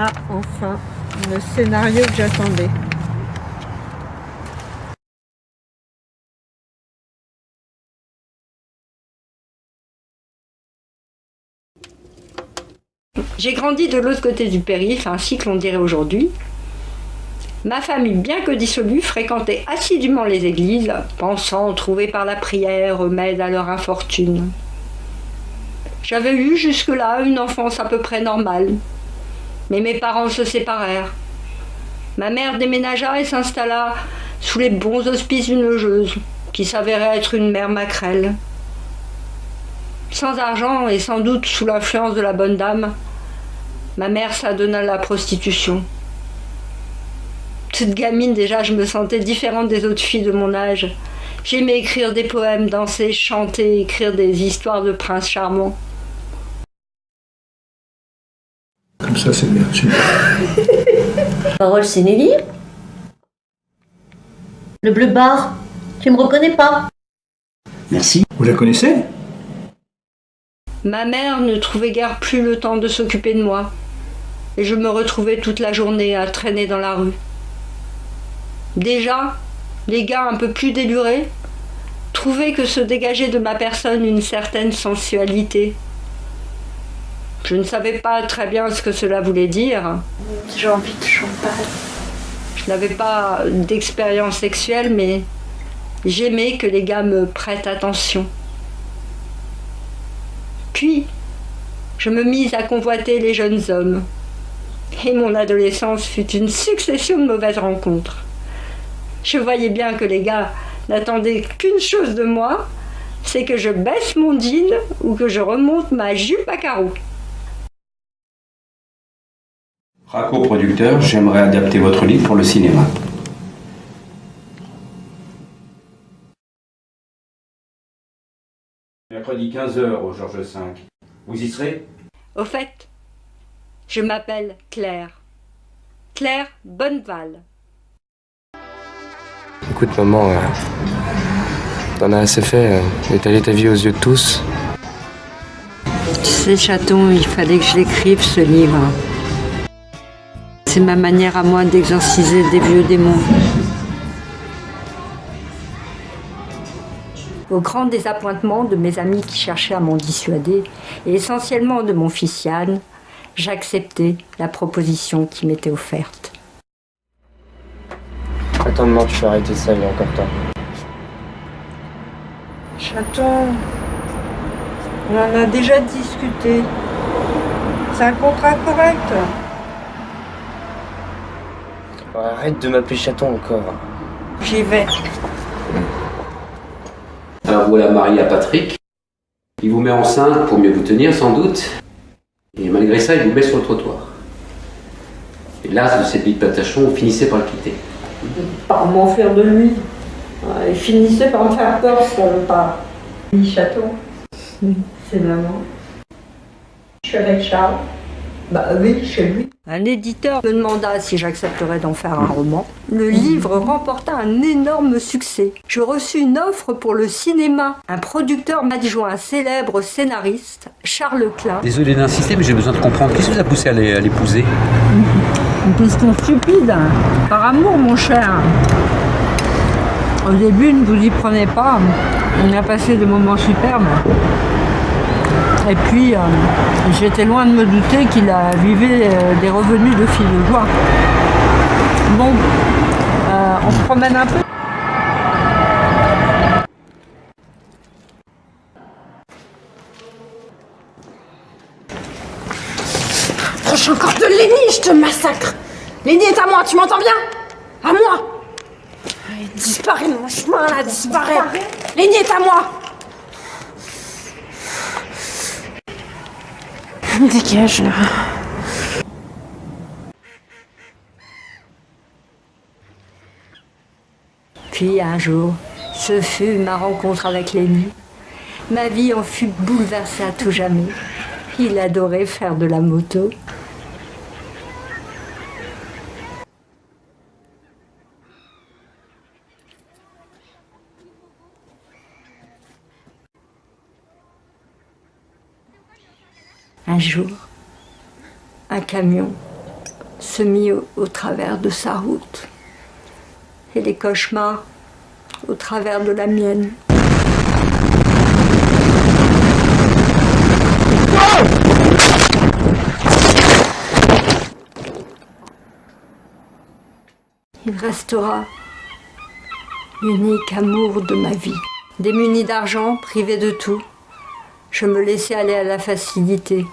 Ah, enfin, le scénario que j'attendais. J'ai grandi de l'autre côté du périph', ainsi que l'on dirait aujourd'hui. Ma famille, bien que dissolue, fréquentait assidûment les églises, pensant trouver par la prière remède à leur infortune. J'avais eu jusque-là une enfance à peu près normale. Mais mes parents se séparèrent. Ma mère déménagea et s'installa sous les bons auspices d'une logeuse, qui s'avérait être une mère maquerelle. Sans argent et sans doute sous l'influence de la bonne dame, ma mère s'adonna à la prostitution. Toute gamine déjà, je me sentais différente des autres filles de mon âge. J'aimais écrire des poèmes, danser, chanter, écrire des histoires de princes charmants. Comme ça, c'est bien. Parole, c'est Nelly. Le bleu bar, tu me reconnais pas? Merci. Vous la connaissez? Ma mère ne trouvait guère plus le temps de s'occuper de moi. Et je me retrouvais toute la journée à traîner dans la rue. Déjà, les gars un peu plus délurés trouvaient que se dégageait de ma personne une certaine sensualité. Je ne savais pas très bien ce que cela voulait dire. J'ai envie de champagne. Je n'avais pas d'expérience sexuelle, mais j'aimais que les gars me prêtent attention. Puis, je me mis à convoiter les jeunes hommes. Et mon adolescence fut une succession de mauvaises rencontres. Je voyais bien que les gars n'attendaient qu'une chose de moi, c'est que je baisse mon jean ou que je remonte ma jupe à carreaux. Raco producteur, j'aimerais adapter votre livre pour le cinéma. Mercredi 15h au Georges V. Vous y serez? Au fait, je m'appelle Claire. Claire Bonneval. Écoute maman, t'en as assez fait, étaler ta vie aux yeux de tous. Tu sais chaton, il fallait que je l'écrive ce livre. C'est ma manière à moi d'exorciser des vieux démons. Au grand désappointement de mes amis qui cherchaient à m'en dissuader, et essentiellement de mon fils Yann, j'acceptais la proposition qui m'était offerte. Attends maman, tu peux arrêter ça, il est encore temps. Chaton, on en a déjà discuté. C'est un contrat correct. Arrête de m'appeler chaton encore. J'y vais. Alors voilà marié à Patrick. Il vous met enceinte pour mieux vous tenir sans doute. Et malgré ça, il vous met sur le trottoir. Et las de cette vie de patachon, vous finissez par le quitter. Par m'enfuir de lui. Il finissait par me faire peur, ce pas. Oui, chaton. C'est maman. Je suis avec Charles. Bah oui, chez lui. Un éditeur me demanda si j'accepterais d'en faire un roman. Le livre remporta un énorme succès. Je reçus une offre pour le cinéma. Un producteur m'adjoint un célèbre scénariste, Charles Klein. Désolé d'insister, mais j'ai besoin de comprendre. Qu'est-ce qui vous a poussé à l'épouser? Une question stupide. Par amour, mon cher. Au début, ne vous y prenez pas. On a passé des moments superbes. Et puis, j'étais loin de me douter qu'il vivait des revenus de fil de joie. Bon, on se promène un peu. Approche encore de Lenny, je te massacre. Lenny est à moi, tu m'entends bien? À moi. Allez, disparaît de mon chemin là, disparaît. Lenny est à moi. Dégage là. Puis un jour, ce fut ma rencontre avec Lenny. Ma vie en fut bouleversée à tout jamais. Il adorait faire de la moto. Un jour, un camion se mit au travers de sa route. Et les cauchemars au travers de la mienne. Il restera l'unique amour de ma vie. Démunie d'argent, privée de tout, je me laissais aller à la facilité.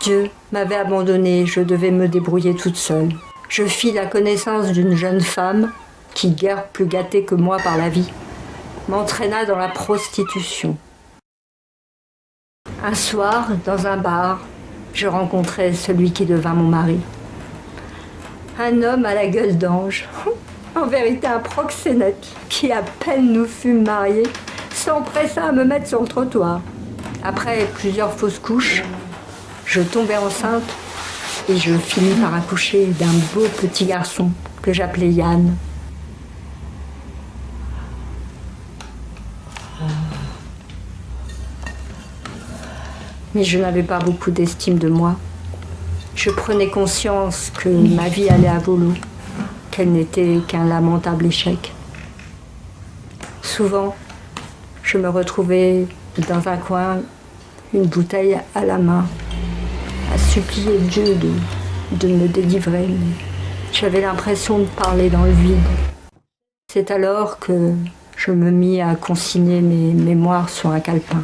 Dieu m'avait abandonnée, je devais me débrouiller toute seule. Je fis la connaissance d'une jeune femme qui, guère plus gâtée que moi par la vie, m'entraîna dans la prostitution. Un soir, dans un bar, je rencontrai celui qui devint mon mari. Un homme à la gueule d'ange, en vérité un proxénète, qui à peine nous fûmes mariés, s'empressa à me mettre sur le trottoir. Après plusieurs fausses couches, je tombai enceinte et je finis par accoucher d'un beau petit garçon que j'appelais Yann. Mais je n'avais pas beaucoup d'estime de moi. Je prenais conscience que ma vie allait à volo, qu'elle n'était qu'un lamentable échec. Souvent, je me retrouvais dans un coin, une bouteille à la main, à supplier Dieu de me délivrer. J'avais l'impression de parler dans le vide. C'est alors que je me mis à consigner mes mémoires sur un calepin.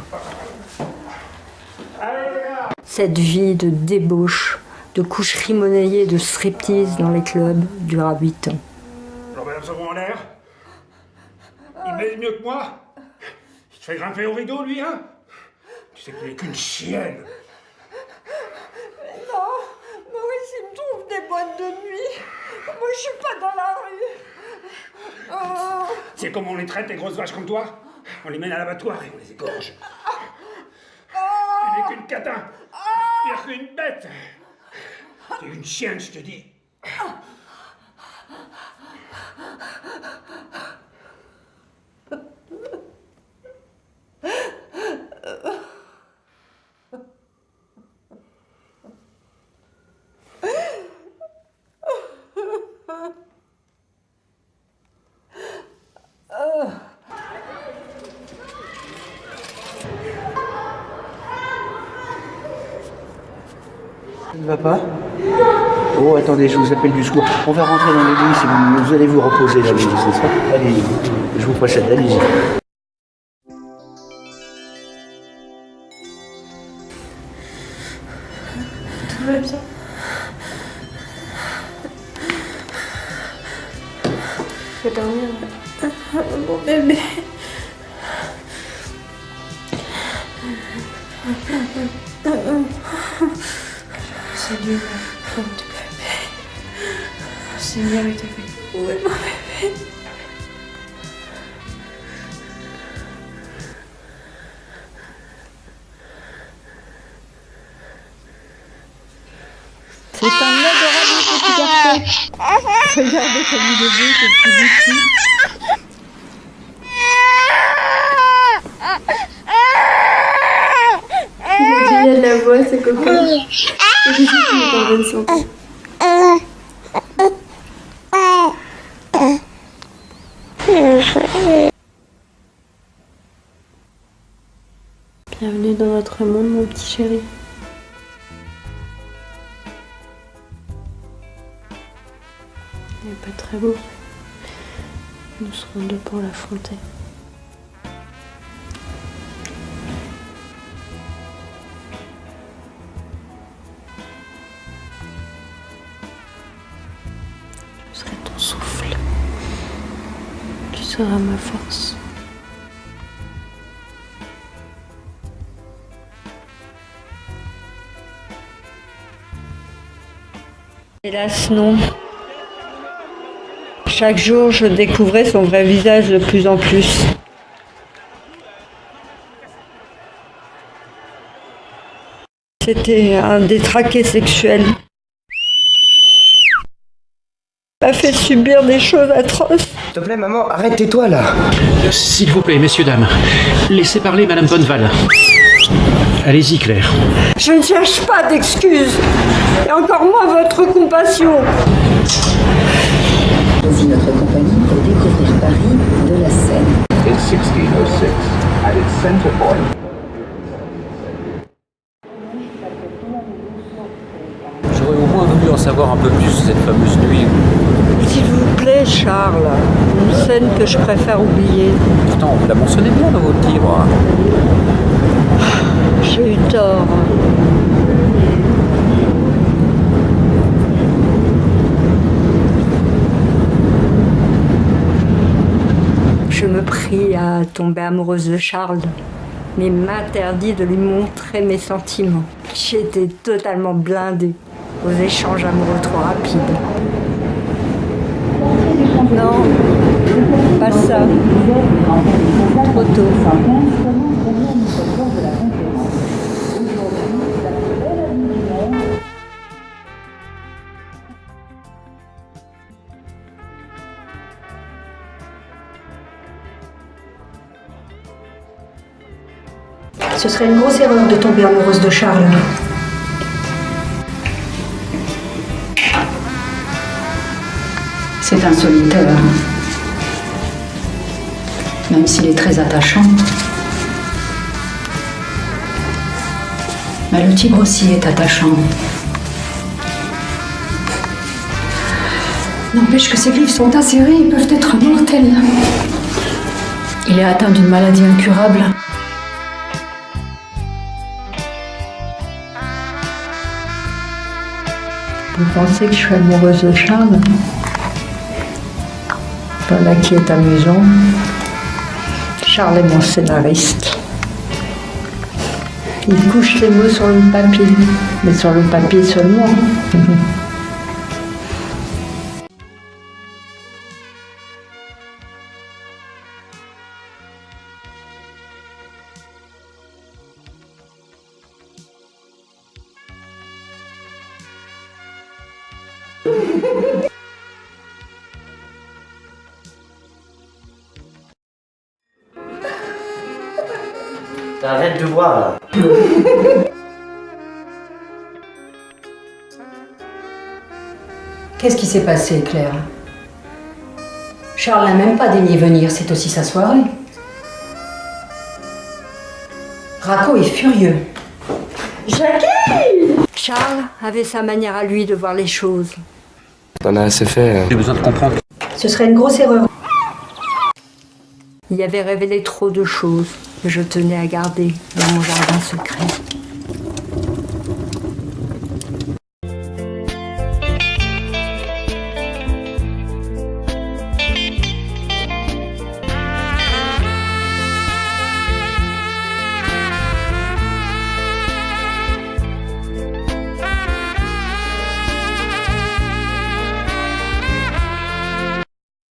Cette vie de débauche, de coucherie monnayée, de striptease dans les clubs dura 8 ans. Alors, madame Savon en l'air? Il m'aide mieux que moi? Il te fait grimper au rideau, lui, hein? Tu sais qu'il n'est qu'une chienne. Mais non, Maurice, il me trouve des boîtes de nuit. Moi, je suis pas dans la rue. Oh. Tu sais comment on les traite, les grosses vaches comme toi? On les mène à l'abattoir et on les égorge. Tu n'es qu'une catin. Pire qu'une bête. Tu es une chienne, je te dis. Ça ne va pas? Oh, attendez, je vous appelle du secours. On va rentrer dans l'église et vous allez vous reposer dans l'église, n'est-ce pas? Allez, je vous précède, allez-y. Tout va bien. Je vais dormir. Mon bébé. C'est Dieu, mon bébé. Seigneur est avec vous. Où est mon bébé? C'est un adorable petit garçon. Regardez comme il est beau, ce petit bouti. Il a de la voix, c'est coquin. C'est juste qu'il est en bonne santé. Bienvenue dans notre monde, mon petit chéri. Il n'est pas très beau. Nous serons deux pour l'affronter. Je serai ton souffle. Tu seras ma force. Hélas, non. Chaque jour, je découvrais son vrai visage de plus en plus. C'était un détraqué sexuel. Il m'a fait subir des choses atroces. S'il te plaît, maman, arrête, tais-toi là. S'il vous plaît, messieurs, dames, laissez parler Madame Bonneval. Allez-y, Claire. Je ne cherche pas d'excuses, et encore moins votre compassion. Choisis notre compagnie pour découvrir Paris de la Seine. In 1606, at its center point, J'aurais au moins voulu en savoir un peu plus sur cette fameuse nuit. S'il vous plaît, Charles, une scène que je préfère oublier. Pourtant, vous la mentionnez bien dans votre livre. J'ai eu tort. Je me pris à tomber amoureuse de Charles, mais m'interdis de lui montrer mes sentiments. J'étais totalement blindée aux échanges amoureux trop rapides. Non, pas ça. Trop tôt. Ce serait une grosse erreur de tomber amoureuse de Charles. C'est un solitaire. Même s'il est très attachant. Mais le tigre aussi est attachant. N'empêche que ses griffes sont acérées et peuvent être mortelles. Il est atteint d'une maladie incurable. Vous pensez que je suis amoureuse de Charles? Voilà qui est amusant. Charles est mon scénariste. Il couche les mots sur le papier, mais sur le papier seulement. Arrête de boire là. Qu'est-ce qui s'est passé, Claire? Charles n'a même pas daigné venir, c'est aussi sa soirée. Racco est furieux. Jackie! Charles avait sa manière à lui de voir les choses. T'en as assez fait. J'ai besoin de comprendre. Ce serait une grosse erreur. Il y avait révélé trop de choses que je tenais à garder dans mon jardin secret.